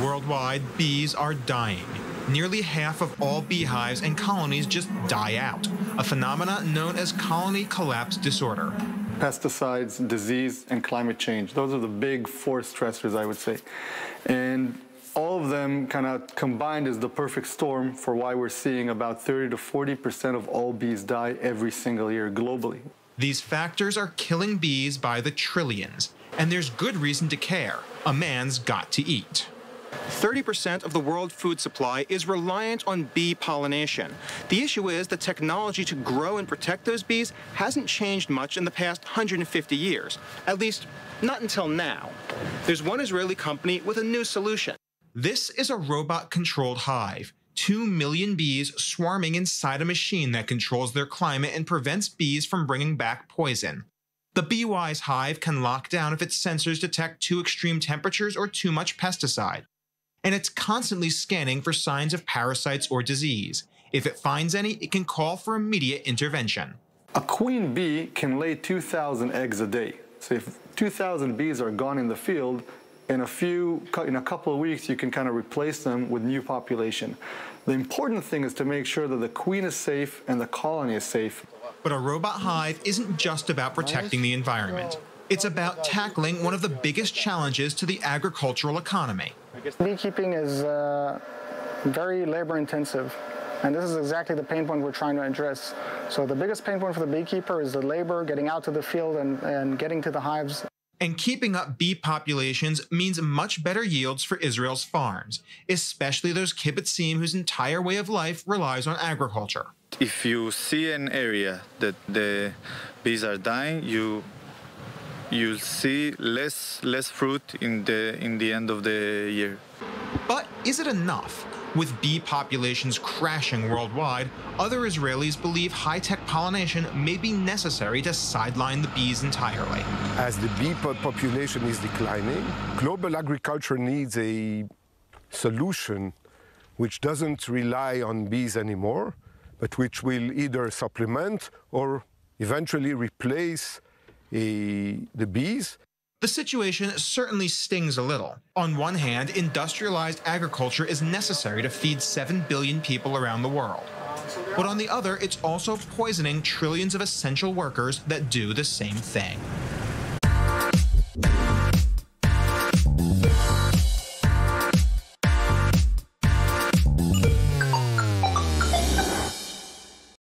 Worldwide, bees are dying. Nearly half of all beehives and colonies just die out, a phenomenon known as colony collapse disorder. Pesticides, disease, and climate change. Those are the big four stressors, I would say. And all of them kind of combined is the perfect storm for why we're seeing about 30 to 40% of all bees die every single year globally. These factors are killing bees by the trillions, and there's good reason to care. A man's got to eat. 30% of the world food supply is reliant on bee pollination. The issue is the technology to grow and protect those bees hasn't changed much in the past 150 years, at least not until now. There's one Israeli company with a new solution. This is a robot-controlled hive. 2 million bees swarming inside a machine that controls their climate and prevents bees from bringing back poison. The BeeWise hive can lock down if its sensors detect too extreme temperatures or too much pesticide. And it's constantly scanning for signs of parasites or disease. If it finds any, it can call for immediate intervention. A queen bee can lay 2,000 eggs a day. So if 2,000 bees are gone in the field, in a couple of weeks, you can kind of replace them with new population. The important thing is to make sure that the queen is safe and the colony is safe. But a robot hive isn't just about protecting the environment. It's about tackling one of the biggest challenges to the agricultural economy. Beekeeping is very labor intensive, and this is exactly the pain point we're trying to address. So the biggest pain point for the beekeeper is the labor, getting out to the field and getting to the hives. And keeping up bee populations means much better yields for Israel's farms, especially those kibbutzim whose entire way of life relies on agriculture. If you see an area that the bees are dying, you'll see less fruit in the end of the year. But is it enough? With bee populations crashing worldwide, other Israelis believe high-tech pollination may be necessary to sideline the bees entirely. As the bee population is declining, global agriculture needs a solution which doesn't rely on bees anymore, but which will either supplement or eventually replace the bees. The situation certainly stings a little. On one hand, industrialized agriculture is necessary to feed 7 billion people around the world. But on the other, it's also poisoning trillions of essential workers that do the same thing.